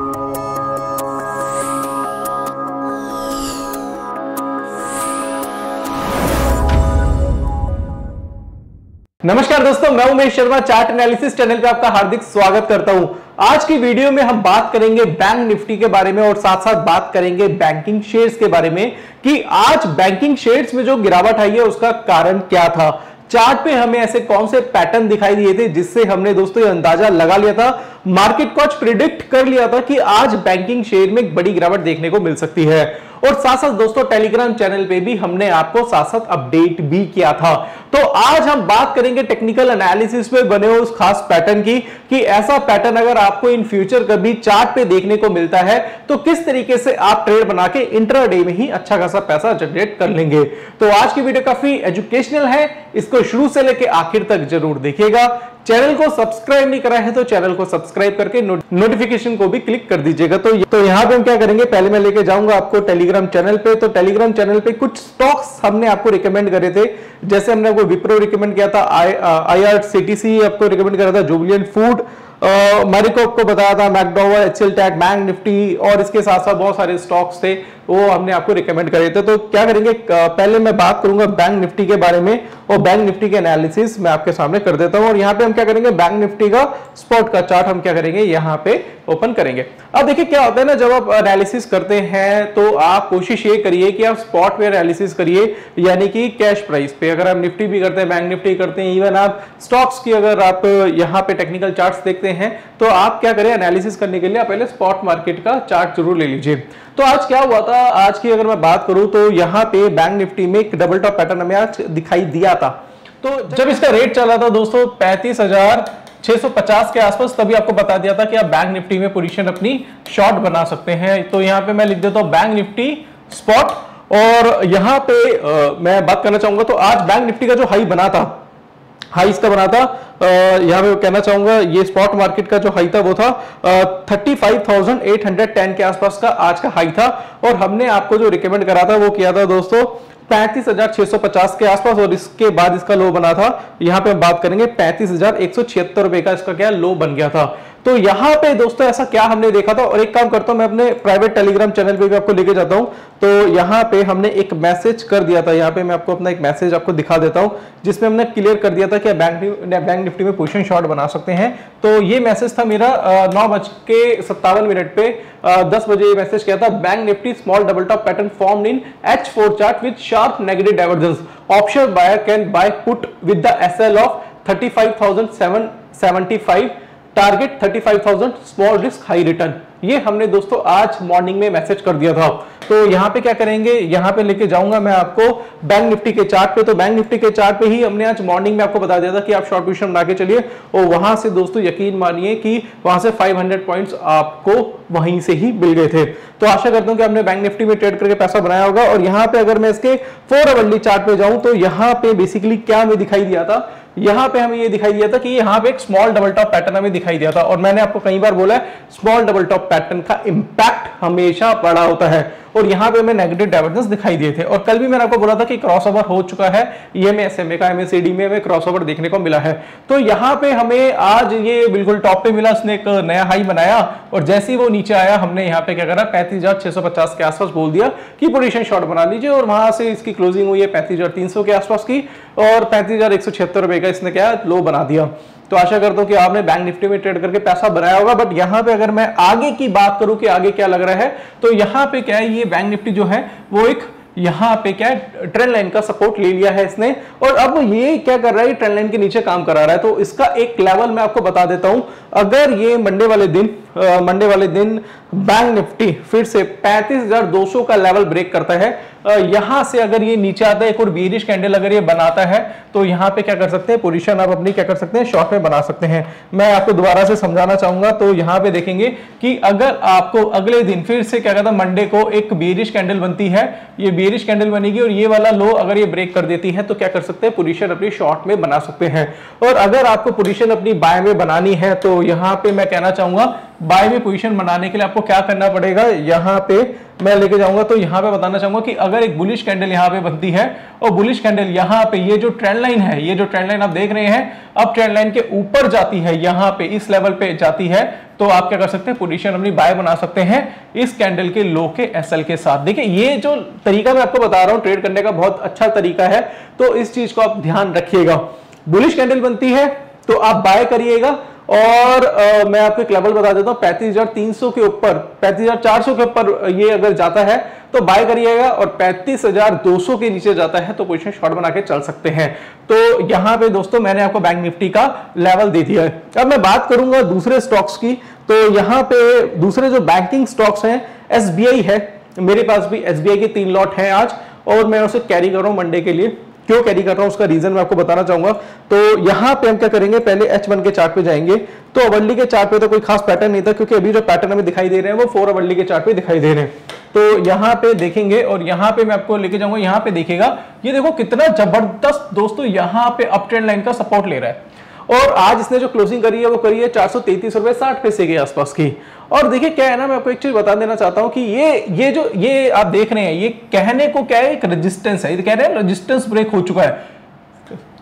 नमस्कार दोस्तों, मैं Umesh Sharma, chart analysis channel पे आपका हार्दिक स्वागत करता हूं। आज की वीडियो में हम बात करेंगे बैंक निफ्टी के बारे में और साथ साथ बात करेंगे बैंकिंग शेयर्स के बारे में कि आज बैंकिंग शेयर्स में जो गिरावट आई है उसका कारण क्या था। चार्ट पे हमें ऐसे कौन से पैटर्न दिखाई दिए थे जिससे हमने दोस्तों ये अंदाजा लगा लिया था, मार्केट को आज प्रिडिक्ट कर लिया था कि आज बैंकिंग शेयर में एक बड़ी गिरावट देखने को मिल सकती है। और साथ साथ दोस्तों टेलीग्राम चैनल पे भी हमने आपको साथ साथ अपडेट भी किया था। तो आज हम बात करेंगे टेक्निकल एनालिसिस में बने हुए उस खास पैटर्न की कि ऐसा पैटर्न अगर आपको इन फ्यूचर कभी चार्ट पे देखने को मिलता है तो किस तरीके से आप ट्रेड बना के इंट्राडे में ही अच्छा खासा पैसा जनरेट कर लेंगे। तो आज की वीडियो काफी एजुकेशनल है, इसको शुरू से लेकर आखिर तक जरूर देखिएगा। चैनल को सब्सक्राइब नहीं करा है तो चैनल को सब्सक्राइब करके नोटिफिकेशन को भी क्लिक कर दीजिएगा। तो यहाँ पे हम क्या करेंगे, पहले मैं लेके जाऊंगा आपको टेलीग्राम चैनल पे। तो टेलीग्राम चैनल पे कुछ स्टॉक्स हमने आपको रिकमेंड करे थे, जैसे हमने आपको विप्रो रिकमेंड किया था, IRCTC आपको रिकमेंड करा था, जुबिलिएंट फूड, मैरिको आपको बताया था, McDowell, HCL tag, bank Nifty और इसके साथ साथ बहुत सारे स्टॉक्स थे वो हमने आपको रिकमेंड करे थे। तो क्या करेंगे, पहले मैं बात करूंगा बैंक निफ्टी के बारे में और बैंक निफ्टी के एनालिसिस मैं आपके सामने कर देता हूं। और यहाँ पे हम क्या करेंगे, बैंक निफ्टी का स्पॉट का चार्ट हम क्या करेंगे यहाँ पे ओपन करेंगे। अब देखिए क्या होता है ना, जब आप एनालिसिस करते हैं तो आप कोशिश ये करिए कि आप स्पॉट पे एनालिसिस करिए, यानी कि कैश प्राइस पे। अगर आप निफ्टी भी करते हैं, बैंक निफ्टी करते हैं, इवन आप स्टॉक्स की अगर आप यहाँ पे टेक्निकल चार्ट्स देखते हैं तो आप क्या करें, एनालिसिस करने के लिए आप पहले स्पॉट मार्केट का चार्ट जरूर ले लीजिए। तो आज क्या हुआ था, आज की अगर मैं बात करूं तो यहाँ पे बैंक निफ्टी में एक डबल टॉप पैटर्न हमें आज दिखाई दिया था। तो जब इसका रेट चला था दोस्तों 35,650 के आसपास, तभी आपको बता दिया था कि आप बैंक निफ्टी में पोजीशन अपनी शॉर्ट बना सकते हैं। तो यहाँ पे मैं लिख देता हूं बैंक निफ्टी स्पॉट। और यहाँ पे मैं बात करना चाहूंगा, तो आज बैंक निफ्टी का जो हाई बना था, हाई इसका बना था, यहाँ पे कहना चाहूंगा ये स्पॉट मार्केट का जो हाई था वो था 35,810 के आसपास का आज का हाई था। और हमने आपको जो रिकमेंड करा था वो किया था दोस्तों 35,650 के आसपास, और इसके बाद इसका लो बना था, यहाँ पे हम बात करेंगे 35,176 रुपए का इसका क्या लो बन गया था। तो यहाँ पे दोस्तों ऐसा क्या हमने देखा था, और एक काम करता हूं मैं अपने प्राइवेट टेलीग्राम चैनल पे भी आपको लेके जाता हूं। तो यहाँ पे हमने एक मैसेज कर दिया था, यहाँ पे मैं आपको अपना एक मैसेज आपको दिखा देता हूं जिसमें हमने क्लियर कर दिया था कि बैंक निफ्टी में पोजीशन शॉर्ट बना सकते हैं। तो ये मैसेज था मेरा 9:57 पे 10 बजे ये मैसेज किया था, bank Nifty small double top pattern formed in H4 chart with sharp negative divergence, option buyer can buy put with the SL of 35,775, target 35,000, small risk high return. ये हमने दोस्तों आज मॉर्निंग में मैसेज कर दिया था। तो यहाँ पे क्या करेंगे, यहाँ पे लेके जाऊंगा मैं आपको बैंक निफ्टी के चार्ट पे। तो बैंक निफ्टी के चार्ट पे ही हमने आज मॉर्निंग में आपको बता दिया था कि आप शॉर्ट पोजीशन बना के चलिए, और वहां से दोस्तों यकीन मानिए कि वहां से 500 पॉइंट्स आपको वहीं से ही मिल गए थे। तो आशा करता हूं कि आपने बैंक निफ्टी में ट्रेड करके पैसा बनाया होगा। और यहाँ पे अगर मैं इसके 4 आवरली चार्ट पे जाऊं तो यहाँ पे बेसिकली क्या हमें दिखाई दिया था, यहाँ पे हमें ये दिखाई दिया था कि यहाँ पे एक स्मॉल डबल टॉप पैटर्न हमें दिखाई दिया था। और मैंने आपको कई बार बोला है स्मॉल डबल टॉप पैटर्न का इंपैक्ट हमेशा बड़ा होता है, और यहाँ पे हमें नेगेटिव डाइवर्जेंस दिखाई दिए थे। और कल भी मैंने आपको बोला था कि क्रॉसओवर हो चुका है, EMA SMA का MACD में हमें क्रॉसओवर देखने को मिला है। तो यहाँ पे हमें आज ये बिल्कुल टॉप पे मिला, उसने एक नया हाई बनाया, और जैसे ही वो नीचे आया हमने यहाँ पे क्या करा, 35,650 के आसपास बोल दिया कि पोजीशन शॉर्ट बना लीजिए, और वहां से इसकी क्लोजिंग हुई है 35,300 के आसपास की, और 35,176 रुपए का इसने क्या लो बना दिया। तो आशा करता हूं कि आपने बैंक निफ्टी में ट्रेड करके पैसा बनाया होगा। बट यहाँ पे अगर मैं आगे की बात करूं कि आगे क्या लग रहा है, तो यहाँ पे क्या है, ये बैंक निफ्टी जो है वो एक यहाँ पे क्या है, ट्रेंड लाइन का सपोर्ट ले लिया है इसने, और अब ये क्या कर रहा है, ट्रेंड लाइन के नीचे काम करा रहा है। तो इसका एक लेवल मैं आपको बता देता हूं, अगर ये मंडे वाले दिन बैंक निफ्टी फिर से 35,200 का लेवल ब्रेक करता है, यहां से अगर ये नीचे आता है, एक और बीरिश कैंडल अगर ये बनाता है, तो यहां पे क्या कर सकते हैं, पोजीशन आप अपनी क्या कर सकते हैं, शॉर्ट में बना सकते हैं। मैं आपको दोबारा से समझाना चाहूंगा। तो यहां पे देखेंगे कि अगर आपको अगले दिन फिर से क्या कहता है, मंडे को एक बीरिश कैंडल बनती है, ये बीरिश कैंडल बनेगी और ये वाला लो अगर ये ब्रेक कर देती है, तो क्या कर सकते हैं, पोजीशन अपनी शॉर्ट में बना सकते हैं। और अगर आपको पोजीशन अपनी बाय में बनानी है, तो यहां पे मैं कहना चाहूंगा बाय में पोजीशन बनाने के लिए आपको क्या करना पड़ेगा, यहां पे मैं लेके जाऊंगा तो यहां पे बताना चाहूंगा कि अगर एक बुलिश कैंडल यहां पे बनती है और बुलिश कैंडल यहां पे ये जो ट्रेंड लाइन है, ये जो ट्रेंड लाइन आप देख रहे हैं, अब ट्रेंड लाइन के ऊपर जाती है, यहां पे इस लेवल पे जाती है, तो आप क्या कर सकते हैं, पोजीशन अपनी बाय बना सकते हैं इस कैंडल के लो के एसएल के साथ। देखिए ये जो तरीका मैं आपको बता रहा हूं ट्रेड करने का बहुत अच्छा तरीका है, तो इस चीज को आप ध्यान रखिएगा। बुलिश कैंडल बनती है तो आप बाय करिएगा और मैं आपको एक लेवल बता देता हूं, 35,300 के ऊपर, 35,400 के ऊपर ये अगर जाता है तो बाय करिएगा, और 35,200 के नीचे जाता है तो पोजीशन शॉर्ट बना के चल सकते हैं। तो यहां पे दोस्तों मैंने आपको बैंक निफ्टी का लेवल दे दिया है। अब मैं बात करूंगा दूसरे स्टॉक्स की, तो यहां पे दूसरे जो बैंकिंग स्टॉक्स हैं, एसबीआई है, मेरे पास भी एसबीआई के 3 लॉट हैं आज, और मैं उसे कैरी कर रहा हूं मंडे के लिए। क्यों कैरी कर रहा हूं उसका रीजन मैं आपको बताना चाहूंगा। तो यहां पे हम क्या करेंगे, पहले H1 के चार्ट पे जाएंगे, तो अवर्ली के चार्ट पे तो कोई खास पैटर्न नहीं था, क्योंकि अभी जो पैटर्न हमें दिखाई दे रहे हैं वो 4 अवर्ली के चार्ट पे दिखाई दे रहे हैं। तो यहां पे देखेंगे और यहां पे मैं आपको लेके जाऊंगा, यहां पे देखिएगा, ये देखो कितना जबरदस्त दोस्तों यहां पे अप ट्रेंड लाइन का सपोर्ट ले रहा है, और आज इसने जो क्लोजिंग करी है वो करी है 433 रुपए 60 पैसे के आसपास की। और देखिए क्या है ना, मैं आपको एक चीज बता देना चाहता हूं कि ये आप देख रहे हैं, ये कहने को क्या है, एक रेजिस्टेंस है, ये कह रहे हैं रेजिस्टेंस ब्रेक हो चुका है।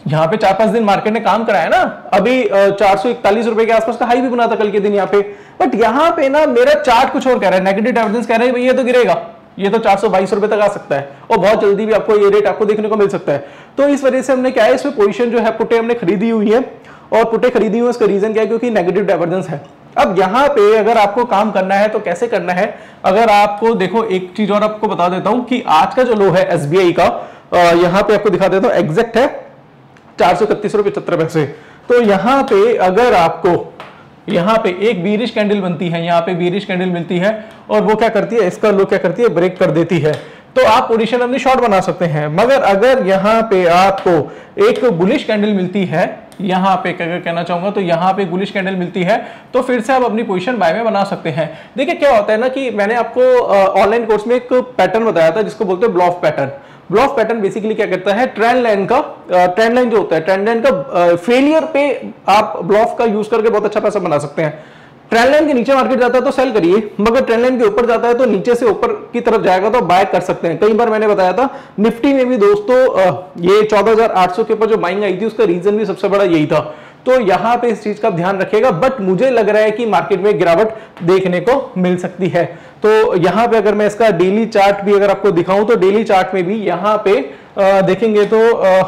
यहाँ पे 4-5 दिन मार्केट ने काम कराया ना, अभी 441 रुपए के आसपास का हाई भी बना था कल के दिन यहाँ पे, बट यहाँ पे ना मेरा चार्ट कुछ और कह रहा है, नेगेटिव डाइवर्जेंस कह रहा है भाई ये तो गिरेगा, ये तो 422 रुपए तक आ सकता है, और बहुत जल्दी भी आपको ये रेट आपको देखने को मिल सकता है। तो इस वजह से हमने क्या है, इसमें पोजीशन जो है पुटे हमने खरीदी हुई है, और पुटे खरीदी हुई, इसका रीजन क्या है, क्योंकि नेगेटिव डाइवर्जेंस है। अब यहाँ पे अगर आपको काम करना है तो कैसे करना है, अगर आपको देखो एक चीज और आपको बता देता हूं कि आज का जो लो है एसबीआई का, यहाँ पे आपको दिखा देता हूं, एग्जैक्ट है 431 रुपए 75 पैसे। तो यहाँ पे अगर आपको यहाँ पे एक बीरिश कैंडल बनती है, यहाँ पे बीरिश कैंडल मिलती है, और वो क्या करती है, इसका लो क्या करती है, ब्रेक कर देती है, तो आप पोजीशन अपनी शॉर्ट बना सकते हैं। मगर अगर यहाँ पे आपको एक बुलिश कैंडल मिलती है, यहाँ पे अगर कहना चाहूंगा तो यहाँ पे बुलिश कैंडल मिलती है, तो फिर से आप अपनी पोजीशन बाय में बना सकते हैं। देखिए क्या होता है ना कि मैंने आपको ऑनलाइन कोर्स में एक पैटर्न बताया था जिसको बोलते हैं ब्लॉफ पैटर्न। ब्लॉफ पैटर्न बेसिकली क्या करता है, ट्रेंड लाइन जो होता है, ट्रेंड लाइन का फेलियर पे आप ब्लॉफ का यूज करके बहुत अच्छा पैसा बना सकते हैं। ट्रेंड लाइन के नीचे मार्केट जाता है तो सेल करिए, मगर ट्रेंड लाइन के ऊपर जाता है तो नीचे से ऊपर की तरफ जाएगा तो बाय कर सकते हैं। कई बार मैंने बताया था निफ्टी में भी दोस्तों, ये 14,800 के ऊपर जो बाइंग आई थी उसका रीजन भी सबसे बड़ा यही था। तो यहां पे इस चीज का ध्यान रखिएगा, बट मुझे लग रहा है कि मार्केट में गिरावट देखने को मिल सकती है। तो यहां पे अगर मैं इसका डेली चार्ट भी अगर आपको दिखाऊं तो डेली चार्ट में भी यहां पे देखेंगे तो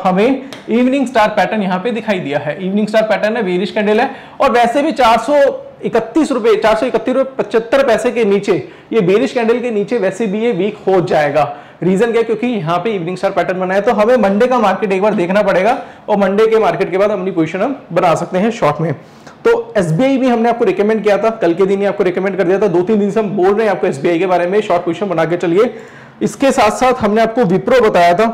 हमें इवनिंग स्टार पैटर्न यहां पे दिखाई दिया है। इवनिंग स्टार पैटर्न है, बेरिश कैंडल है, और वैसे भी 431 रुपए 75 पैसे के नीचे, ये बेरिश कैंडल के नीचे वैसे भी ये वीक हो जाएगा। रीजन क्या, क्योंकि यहाँ पे इवनिंग स्टार पैटर्न बना है, तो हमें मंडे का मार्केट एक बार देखना पड़ेगा, और मंडे के मार्केट के बाद अपनी पोजीशन हम बना सकते हैं शॉर्ट में। तो एसबीआई भी हमने आपको रिकमेंड किया था, कल के दिन ही आपको रिकमेंड कर दिया था, 2-3 दिन से हम बोल रहे हैं आपको एसबीआई के बारे में, शॉर्ट पोजीशन बना के चलिए। इसके साथ साथ हमने आपको विप्रो बताया था,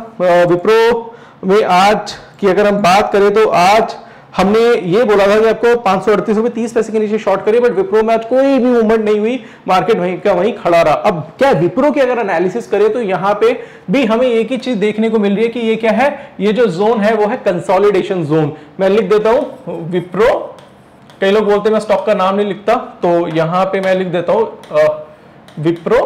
विप्रो में आज की अगर हम बात करें तो आज हमने ये बोला था कि आपको 538 रुपए 30 पैसे के नीचे शॉर्ट करिए, बट विप्रो में आज कोई भी मूवमेंट नहीं हुई, मार्केट वहीं का वहीं खड़ा रहा। अब क्या विप्रो की अगर एनालिसिस करें तो यहाँ पे भी हमें एक ही चीज देखने को मिल रही है कि ये क्या है, ये जो जोन है वो है कंसोलिडेशन जोन। मैं लिख देता हूं विप्रो, कई लोग बोलते हैं मैं स्टॉक का नाम नहीं लिखता, तो यहां पे मैं लिख देता हूं विप्रो,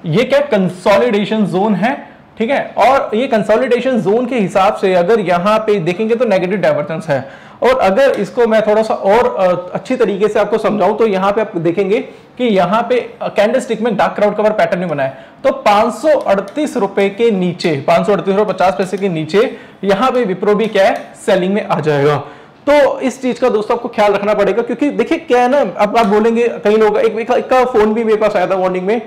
ये क्या कंसोलिडेशन जोन है, ठीक है। और ये कंसोलिडेशन जोन के हिसाब से अगर यहां पे देखेंगे तो नेगेटिव डाइवर्जेंस है, और अगर इसको मैं थोड़ा सा और अच्छी तरीके से आपको समझाऊं तो यहां पे आप देखेंगे कि यहां पे कैंडलस्टिक में डार्क क्राउड कवर पैटर्न नहीं बना है, तो 538 रुपए के नीचे, 538 रुपए 50 पैसे के नीचे यहां पे विप्रो भी क्या है, सेलिंग में आ जाएगा। तो इस चीज का दोस्तों आपको ख्याल रखना पड़ेगा, क्योंकि देखिए क्या है ना, अब आप बोलेंगे, कई लोग, एक का फोन भी मेरे पास आया था वार्निंग में,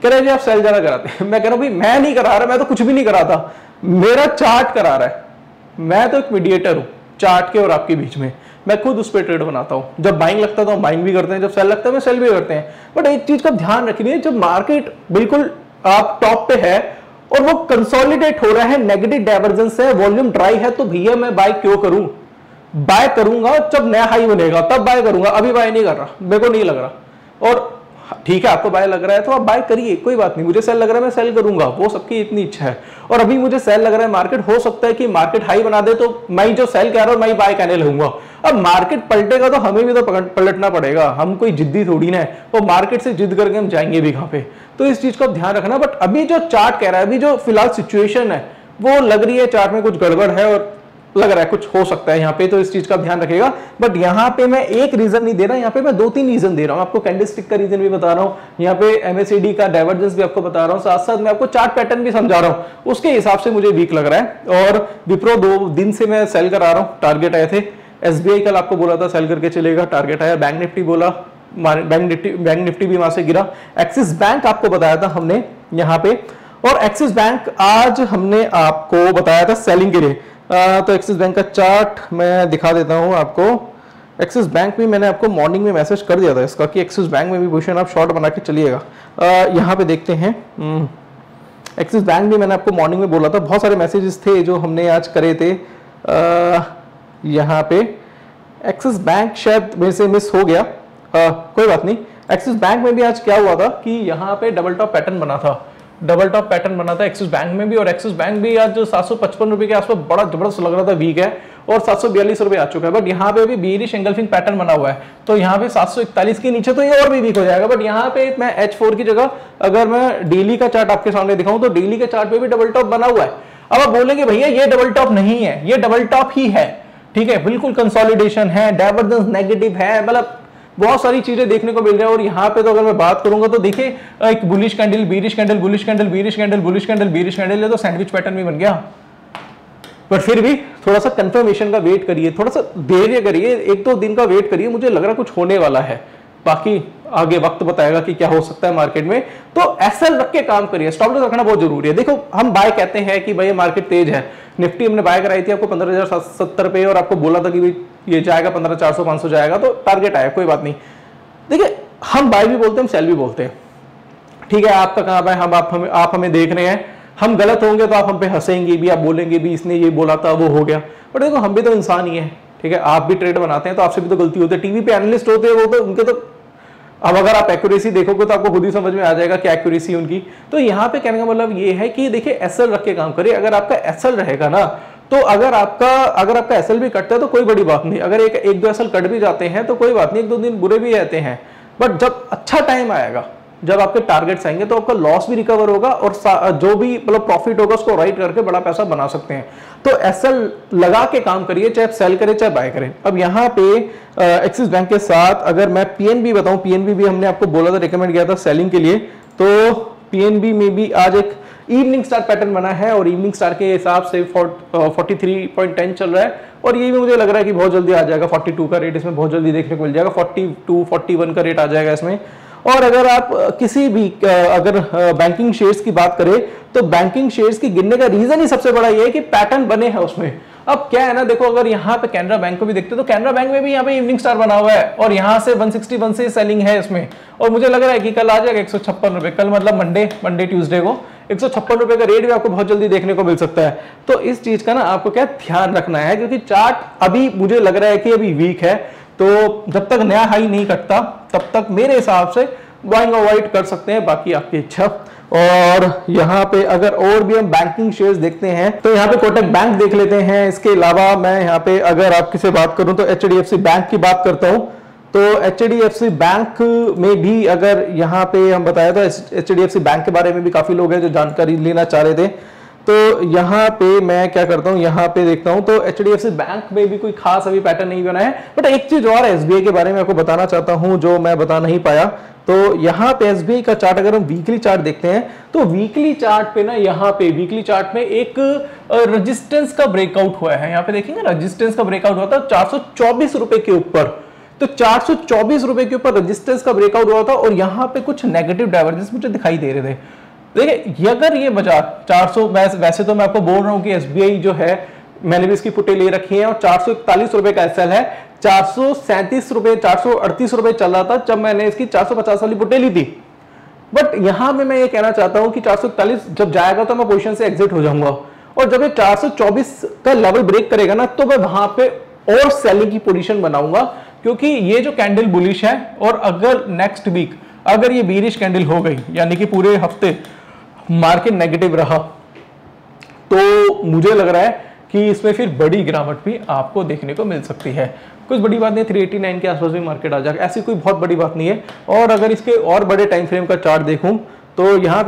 कह रहे जी आप सेल ज्यादा कराते हैं। मैं कह रहा हूं भाई मैं नहीं करा रहा, मैं तो कुछ भी नहीं कराता, मेरा चार्ट करा रहा है, मैं तो एक मीडिएटर हूं चार्ट के और आपके बीच में, मैं खुद उस पर ट्रेड बनाता हूं। जब बाइंग लगता है तो हम बाइंग भी करते हैं, जब सेल लगता है मैं सेल भी करते हैं। बट एक चीज का ध्यान रखिए, जब मार्केट बिल्कुल आप टॉप पे है और वो कंसोलिडेट हो रहा है, नेगेटिव डाइवर्जेंस है, वॉल्यूम ड्राई है, तो भैया मैं बाय क्यों करूं? बाय करूंगा जब नया हाई बनेगा तब बाय करूंगा, अभी बाय नहीं कर रहा, मेरे को नहीं लग रहा। और ठीक है, आपको बाय लग रहा है तो आप बाय करिए, कोई बात नहीं। मुझे सेल लग रहा है मैं सेल करूंगा, वो सबकी इतनी इच्छा है। और अभी मुझे सेल लग रहा है, मार्केट हो सकता है कि मार्केट हाई बना दे, तो मैं जो सेल कह रहा हूं मैं बाय कहने लगूंगा। अब मार्केट पलटेगा तो हमें भी तो पलटना पड़ेगा, हम कोई जिद्दी थोड़ी ना है, वो मार्केट से जिद करके हम जाएंगे भी कहां पे। तो इस चीज को ध्यान रखना। बट अभी जो चार्ट कह रहा है, अभी जो फिलहाल सिचुएशन है वो लग रही है चार्ट में कुछ गड़बड़ है और लग रहा है कुछ हो सकता है यहाँ पे, तो इस चीज का ध्यान रखिएगा। बट यहाँ पे मैं एक रीजन नहीं दे रहा, यहाँ पे मैं 2-3 रीजन दे रहा हूँ आपको। कैंडलस्टिक का रीजन भी बता रहा हूँ, यहाँ पे एमएससीडी का डाइवर्जेंस भी आपको बता रहा हूँ, साथ साथ मैं आपको चार्ट पैटर्न भी समझा रहा हूँ, उसके हिसाब से मुझे वीक लग रहा है। और विप्रो 2 दिन से मैं सेल करा रहा हूँ, टारगेट आए थे। एसबीआई कल आपको बोला था सेल करके चलेगा, टारगेट आया। बैंक निफ्टी बोला, बैंक निफ्टी भी वहां से गिरा। एक्सिस बैंक आपको बताया था हमने यहाँ पे, और एक्सिस बैंक आज हमने आपको बताया था सेलिंग के लिए। तो एक्सिस बैंक का चार्ट मैं दिखा देता हूं आपको। एक्सिस बैंक भी मैंने आपको मॉर्निंग में मैसेज कर दिया था इसका कि एक्सिस बैंक में भी पोजीशन आप शॉर्ट बना के चलिएगा। यहाँ पे देखते हैं, एक्सिस बैंक भी मैंने आपको मॉर्निंग में बोला था, बहुत सारे मैसेजेस थे जो हमने आज करे थे। यहाँ पे एक्सिस बैंक शायद मेरे से मिस हो गया, कोई बात नहीं। एक्सिस बैंक में भी आज क्या हुआ था कि यहाँ पे डबल टॉप पैटर्न बना था, डबल टॉप पैटर्न बना था एक्सिस बैंक में भी। और एक्सिस बैंक भी आज 755 रुपए के आसपास बड़ा जबरदस्त लग रहा था, वीक है, और 742 रुपए आ चुका है। बट यहाँ पे भी बेयरिश एंगल्फिंग पैटर्न बना हुआ है, तो यहाँ पे 741 के नीचे तो ये और भी वीक हो जाएगा। बट यहाँ पे मैं H4 की जगह अगर मैं डेली का चार्ट आपके सामने दिखाऊं तो डेली के चार्ट पे भी डबल टॉप बना हुआ है। अब आप बोलेंगे भैया ये डबल टॉप नहीं है, ये डबल टॉप ही है, ठीक है, बिल्कुल कंसोलिडेशन है, डाइवर्जेंस नेगेटिव है, मतलब बहुत सारी चीजें देखने को मिल रही है। और यहाँ पे तो अगर मैं बात करूंगा तो देखिए, एक bullish candle, bearish candle, bullish candle, bearish candle, bullish candle, bearish candle, ये तो सैंडविच पैटर्न भी बन गया। पर फिर भी थोड़ा सा कंफर्मेशन का वेट करिए, थोड़ा सा धैर्य करिए, 1-2 दिन का वेट करिए, मुझे लग रहा है कुछ होने वाला है। बाकी आगे वक्त बताएगा कि क्या हो सकता है मार्केट में। तो एसएल रख के काम करिए, स्टॉप लॉस रखना बहुत जरूरी है। देखो हम बाय कहते हैं कि भाई मार्केट तेज है, निफ्टी हमने बाय कराई थी आपको 15,070 पे, और आपको बोला था कि भाई ये जाएगा 15,400-500 जाएगा, तो टारगेट आया, कोई बात नहीं। देखिए हम बाय भी बोलते हैं, हम सेल भी बोलते हैं, ठीक है। आपका कहाँ बाय, आप हमें देख रहे हैं, हम गलत होंगे तो आप हम पे हंसेंगे भी, आप बोलेंगे भी इसने ये बोला था वो हो गया। बट देखो हम भी तो इंसान ही है, ठीक है, आप भी ट्रेड बनाते हैं तो आपसे भी तो गलती होती है। टीवी पे एनालिस्ट होते हैं वो तो उनके तो, अब अगर आप एक्यूरेसी देखोगे तो आपको खुद ही समझ में आ जाएगा कि एक्यूरेसी उनकी। तो यहाँ पे कहने का मतलब ये है कि देखिए एसएल रख के काम करिए। अगर आपका एसएल रहेगा ना, तो अगर आपका एसएल भी कटता है तो कोई बड़ी बात नहीं, अगर एक दो एसएल कट भी जाते हैं तो कोई बात नहीं, 1-2 दिन बुरे भी रहते हैं। बट जब अच्छा टाइम आएगा, जब आपके टारगेट्स आएंगे, तो आपका लॉस भी रिकवर होगा और जो भी मतलब प्रॉफिट होगा उसको राइट करके बड़ा पैसा बना सकते हैं। तो एसएल लगा के काम करिए, चाहे आप सेल करें चाहे बाय करें। अब यहाँ पे एक्सिस बैंक के साथ अगर मैं पीएनबी बताऊं, पीएनबी भी हमने आपको बोला था, रिकमेंड किया था सेलिंग के लिए। तो पीएनबी में भी आज एक इवनिंग स्टार पैटर्न बना है और इवनिंग स्टार के हिसाब से 43.10 चल रहा है, और ये भी मुझे लग रहा है कि बहुत जल्दी आ जाएगा। 42 का रेट इसमें बहुत जल्दी देखने को मिल जाएगा, 42-41 का रेट आ जाएगा इसमें। और अगर आप किसी भी अगर बैंकिंग शेयर्स की बात करें तो बैंकिंग शेयर्स की गिरने का रीजन ही सबसे बड़ा ये है कि पैटर्न बने हैं उसमें। अब क्या है ना, देखो अगर यहाँ पे कैनरा बैंक को भी देखते तो कैनरा बैंक में भी यहाँ पे इवनिंग स्टार बना हुआ है, और यहाँ से 161 से सेलिंग है इसमें, और मुझे लग रहा है कि कल आ जाएगा 156 रुपए, कल मतलब मंडे ट्यूसडे को 156 रुपए का रेट भी आपको बहुत जल्दी देखने को मिल सकता है। तो इस चीज का ना आपको क्या ध्यान रखना है, क्योंकि चार्ट अभी मुझे लग रहा है कि अभी वीक है, तो जब तक नया हाई नहीं कटता तब तक मेरे हिसाब से बाइंग अवॉइड कर सकते हैं, बाकी आपकी इच्छा। और यहाँ पे अगर और भी हम बैंकिंग शेयर्स देखते हैं तो यहाँ पे कोटक बैंक देख लेते हैं। इसके अलावा मैं यहाँ पे अगर आपकी से बात करूं तो एचडीएफसी बैंक की बात करता हूं। तो एचडीएफसी बैंक में भी अगर यहाँ पे हम बताया था, एचडीएफसी बैंक के बारे में भी काफी लोग हैं जो जानकारी लेना चाह रहे थे। तो यहाँ पे मैं क्या करता हूँ, यहाँ पे देखता हूँ तो एचडीएफसी बैंक में भी कोई खास अभी पैटर्न नहीं बना है। बट एक चीज और एसबीआई के बारे में आपको बताना चाहता हूँ जो मैं बता नहीं पाया। तो यहाँ पे एसबीआई का चार्ट अगर हम वीकली चार्ट देखते हैं तो वीकली चार्ट पे ना, यहाँ पे वीकली चार्ट में एक रेजिस्टेंस का ब्रेकआउट हुआ है। यहाँ पे देखेंगे रेजिस्टेंस का ब्रेकआउट हुआ था 424 रुपए के ऊपर। तो 424 रुपए के ऊपर रेजिस्टेंस का ब्रेकआउट हुआ था और यहाँ पे कुछ नेगेटिव डाइवर्जेंस मुझे दिखाई दे रहे थे। देखिए अगर ये बाजार 400, वैसे तो मैं आपको बोल रहा हूँ कि एसबीआई जो है मैंने भी इसकी फुटे ले रखी है और 441 रुपए का एसएल है। 437 रुपए 438 रुपए चल रहा था जब मैंने इसकी 450 वाली फुटे ली थी। बट यहां में मैं ये कहना चाहता हूं कि 441 जब जाएगा तो मैं पोजीशन से एग्जिट हो जाऊंगा, और जब ये 424 का लेवल ब्रेक करेगा ना तो मैं वहां पे और सेलिंग की पोजीशन बनाऊंगा, क्योंकि ये जो कैंडल बुलिश है और अगर नेक्स्ट वीक अगर ये बीरिश कैंडल हो गई यानी कि पूरे हफ्ते मार्केट नेगेटिव रहा तो मुझे लग रहा है कि इसमें फिर बड़ी गिरावट भी आपको देखने को मिल सकती है। कुछ बड़ी बात नहीं, 389 के आसपास भी मार्केट आ जाएगा, ऐसी कोई बहुत बड़ी बात नहीं है। और अगर इसके और बड़े टाइम फ्रेम का चार्ट देखूं तो यहाँ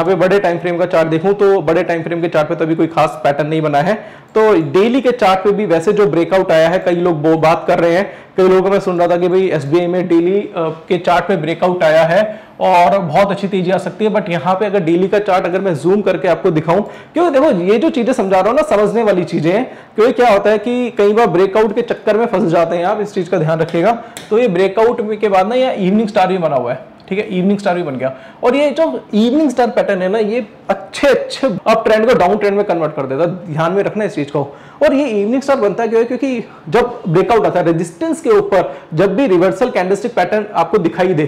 पे बड़े टाइम फ्रेम का चार्ट देखूं तो बड़े टाइम फ्रेम के चार्ट पे तो अभी कोई खास पैटर्न नहीं बना है। तो डेली के चार्ट पे भी वैसे जो ब्रेकआउट आया है, कई लोग वो बात कर रहे हैं, कई लोगों को मैं सुन रहा था कि भाई एसबीआई में डेली के चार्ट पे ब्रेकआउट आया है और बहुत अच्छी तेजी आ सकती है। बट यहाँ पे अगर डेली का चार्ट अगर मैं जूम करके आपको दिखाऊं, क्योंकि देखो ये जो चीजें समझा रहा हूँ ना, समझने वाली चीजें हैं। क्योंकि क्या होता है कि कई बार ब्रेकआउट के चक्कर में फंस जाते हैं आप, इस चीज का ध्यान रखिएगा। तो ये ब्रेकआउट के बाद ना यहाँ इवनिंग स्टार भी बना हुआ है, ठीक है, इवनिंग स्टार भी बन गया। और ये जो इवनिंग स्टार पैटर्न है ना, ये अच्छे अप ट्रेंड को डाउन ट्रेंड में कन्वर्ट कर देता है, ध्यान में रखना इस चीज को। और ये इवनिंग स्टार बनता है क्योंकि जब ब्रेकआउट आता है रेजिस्टेंस के ऊपर, जब भी रिवर्सल कैंडलस्टिक पैटर्न आपको दिखाई दे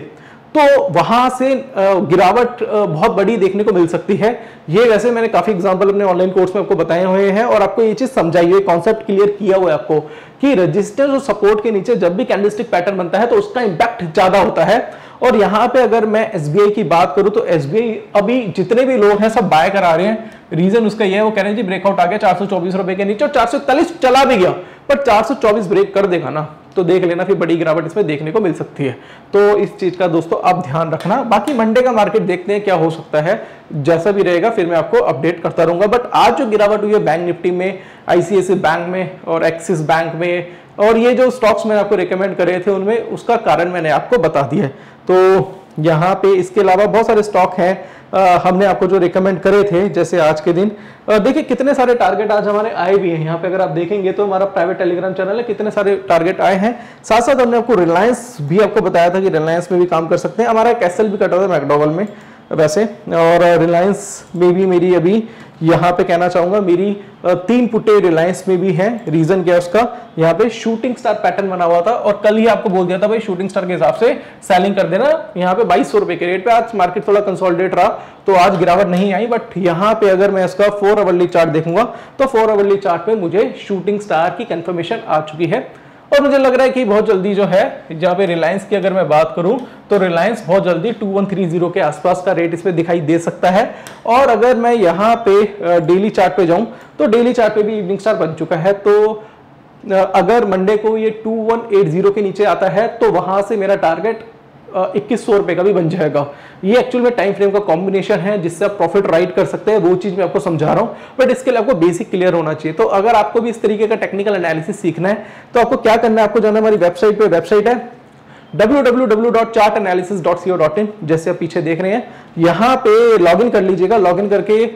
तो वहां से गिरावट बहुत बड़ी देखने को मिल सकती है। ये वैसे मैंने काफी एग्जांपल अपने ऑनलाइन कोर्स में आपको बताए हुए हैं और आपको ये चीज समझाई हुई, कॉन्सेप्ट क्लियर किया हुआ है आपको कि रेजिस्टेंस और सपोर्ट के नीचे जब भी कैंडलस्टिक पैटर्न बनता है तो उसका इंपैक्ट ज्यादा होता है। और यहां पे अगर मैं एसबीआई की बात करूं तो एसबीआई अभी जितने भी लोग हैं सब बाय करा रहे हैं। रीजन उसका यह है, वो कह रहे हैं जी ब्रेकआउट आ गया 424 रुपए के नीचे और 443 चला भी गया, पर 424 ब्रेक कर देगा ना तो देख लेना फिर बड़ी गिरावट इसमें देखने को मिल सकती है। तो इस चीज का दोस्तों आप ध्यान रखना। बाकी मंडे का मार्केट देखते हैं क्या हो सकता है, जैसा भी रहेगा फिर मैं आपको अपडेट करता रहूंगा। बट आज जो गिरावट हुई है बैंक निफ्टी में, आईसीआईसीआई बैंक में और एक्सिस बैंक में, और ये जो स्टॉक्स मैंने आपको रिकमेंड करे थे उनमें, उसका कारण मैंने आपको बता दिया है। तो यहाँ पे इसके अलावा बहुत सारे स्टॉक हैं हमने आपको जो रिकमेंड करे थे, जैसे आज के दिन देखिए कितने सारे टारगेट आज हमारे आए भी हैं। यहाँ पे अगर आप देखेंगे तो हमारा प्राइवेट टेलीग्राम चैनल है, कितने सारे टारगेट आए हैं। साथ साथ हमने आपको रिलायंस भी आपको बताया था कि रिलायंस में भी काम कर सकते हैं। हमारा एक एसएल भी कटा हुआ है मैकडॉवेल में वैसे, और रिलायंस में भी मेरी अभी यहाँ पे कहना चाहूंगा मेरी 3 पुटे रिलायंस में भी हैं। रीजन क्या है उसका, यहाँ पे शूटिंग स्टार पैटर्न बना हुआ था और कल ही आपको बोल दिया था भाई शूटिंग स्टार के हिसाब से सेलिंग कर देना। यहाँ पे 2200 रुपए के रेट पे आज मार्केट थोड़ा कंसोलिडेट रहा तो आज गिरावट नहीं आई। बट यहाँ पे अगर मैं इसका 4 आवरली चार्ट देखूंगा तो 4 आवरली चार्ट पे मुझे शूटिंग स्टार की कंफर्मेशन आ चुकी है। और मुझे लग रहा है कि बहुत जल्दी जो है, जहां पे रिलायंस की अगर मैं बात करूं तो रिलायंस बहुत जल्दी 2130 के आसपास का रेट इसमें दिखाई दे सकता है। और अगर मैं यहां पे डेली चार्ट पे जाऊं तो डेली चार्ट पे भी इवनिंग स्टार बन चुका है। तो अगर मंडे को ये 2180 के नीचे आता है तो वहां से मेरा टारगेट 2100 रुपए का भी बन जाएगा। ये एक्चुअल में टाइम फ्रेम का कॉम्बिनेशन है जिससे आप प्रॉफिट राइट कर सकते हैं, वो चीज मैं आपको समझा रहा हूं। बट इसके लिए आपको बेसिक क्लियर होना चाहिए। तो अगर आपको भी इस तरीके का टेक्निकल एनालिसिस सीखना है तो आपको क्या करना है, आपको जाना हमारी वेबसाइट पे। वेबसाइट है www.chartanalysis.co.in, जैसे आप पीछे देख रहे हैं। यहाँ पे लॉग इन कर लीजिएगा। लॉग इन करके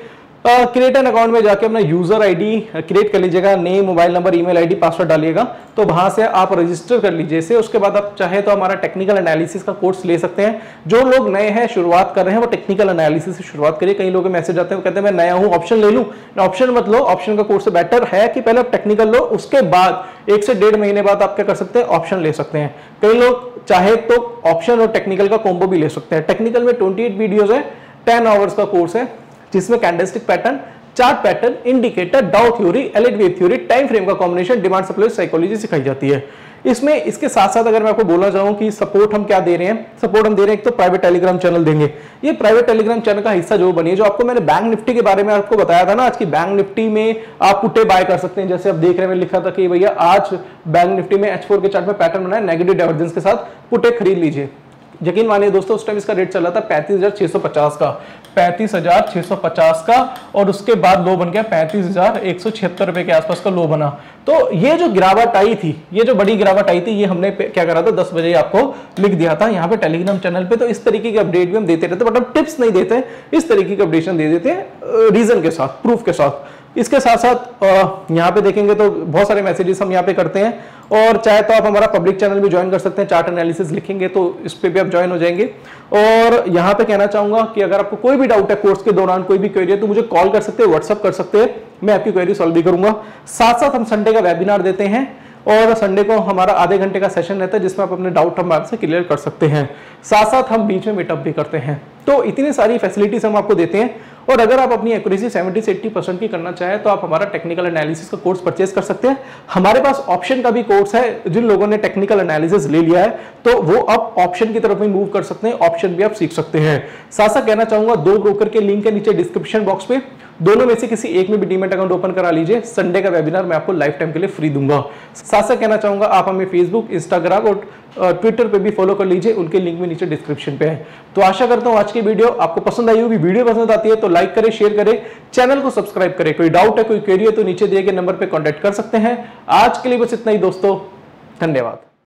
क्रिएट एन अकाउंट में जाके अपना यूजर आईडी क्रिएट कर लीजिएगा, name, mobile number, email ID, password डालिएगा तो वहां से आप रजिस्टर कर लीजिए इसे। उसके बाद आप चाहे तो हमारा टेक्निकल एनालिसिस का कोर्स ले सकते हैं। जो लोग नए हैं, शुरुआत कर रहे हैं, वो टेक्निकल एनालिसिस से शुरुआत करिए। कई लोगों के मैसेज आते हैं, वो कहते हैं मैं नया हूं, ऑप्शन ले लूं। ऑप्शन मत लो, ऑप्शन का कोर्स से बेटर है कि पहले आप टेक्निकल लो, उसके बाद 1 से 1.5 महीने बाद आप क्या कर सकते हैं, ऑप्शन ले सकते हैं। कई लोग चाहे तो ऑप्शन और टेक्निकल का कॉम्बो भी ले सकते हैं। टेक्निकल में 28 वीडियोज है, 10 आवर्स का कोर्स है जिसमें candlestick pattern, chart pattern, indicator, डाउ theory, elite wave theory, time frame का कॉम्बिनेशन, डिमांड सप्लाई साइकोलॉजी सिखाई जाती है इसमें। इसके साथ साथ अगर मैं आपको बोलना चाहूं कि सपोर्ट हम क्या दे रहे हैं, सपोर्ट हम दे रहे हैं एक तो प्राइवेट टेलीग्राम चैनल देंगे। ये प्राइवेट टेलीग्राम चैनल का हिस्सा जो बनिए, जो आपको मैंने बैंक निफ्टी के बारे में आपको बताया था ना, आज की बैंक निफ्टी में आप पुट्टे बाय कर सकते हैं। जैसे आप देख रहे हैं, लिखा था कि भैया आज बैंक निफ्टी में H4 के चार्ट में पैटर्न बना है, नेगेटिव डाइवर्जेंस के साथ पुट्टे खरीद लीजिए। यकीन मानिए दोस्तों, उस टाइम इसका रेट चल रहा था 35,650 का, 35,650 का, और उसके बाद लो बन गया 35,176 रुपए के आसपास का लो बना। तो ये जो गिरावट आई थी, ये जो बड़ी गिरावट आई थी, ये हमने क्या करा था, 10 बजे आपको लिख दिया था यहाँ पे टेलीग्राम चैनल पे। तो इस तरीके के अपडेट भी हम देते रहते, बट हम टिप्स नहीं देते, इस तरीके के अपडेशन दे देते हैं रीजन के साथ, प्रूफ के साथ। इसके साथ साथ यहाँ पे देखेंगे तो बहुत सारे मैसेजेस हम यहाँ पे करते हैं। और चाहे तो आप हमारा पब्लिक चैनल भी ज्वाइन कर सकते हैं, चार्ट एनालिसिस लिखेंगे तो इस पे भी आप ज्वाइन हो जाएंगे। और यहाँ पे कहना चाहूंगा कि अगर आपको कोई भी डाउट है कोर्स के दौरान, कोई भी क्वेरी है, तो मुझे कॉल कर सकते हैं, व्हाट्सअप कर सकते हैं, मैं आपकी क्वेरी सॉल्व भी करूंगा। साथ साथ हम संडे का वेबिनार देते हैं और संडे को हमारा आधे घंटे का सेशन रहता है जिसमें आप अपने डाउट हमारे से क्लियर कर सकते हैं। साथ साथ हम बीच में मीटअप भी करते हैं। तो इतनी सारी फैसिलिटीज हम आपको देते हैं। और अगर आप अपनी एक्यूरेसी 70 से 80% की करना चाहें तो आप हमारा टेक्निकल एनालिसिस का कोर्स परचेज कर सकते हैं। हमारे पास ऑप्शन का भी कोर्स है, जिन लोगों ने टेक्निकल एनालिसिस ले लिया है तो वो अब ऑप्शन की तरफ भी मूव कर सकते हैं, ऑप्शन भी आप सीख सकते हैं। साथ साथ कहना चाहूंगा 2 ब्रोकर के लिंक है नीचे डिस्क्रिप्शन बॉक्स पे, दोनों में से किसी एक में भी डीमैट अकाउंट ओपन करा लीजिए। संडे का वेबिनार मैं आपको लाइफ टाइम के लिए फ्री दूंगा। साथ साथ कहना चाहूंगा आप हमें फेसबुक, इंस्टाग्राम और ट्विटर पे भी फॉलो कर लीजिए, उनके लिंक भी नीचे डिस्क्रिप्शन पे है। तो आशा करता हूं आज की वीडियो आपको पसंद आई होगी। वीडियो पसंद आती है तो लाइक करें, शेयर करें, चैनल को सब्सक्राइब करें। कोई डाउट है, कोई क्वेरी है तो नीचे दिए गए नंबर पर कॉन्टैक्ट कर सकते हैं। आज के लिए बस इतना ही दोस्तों, धन्यवाद।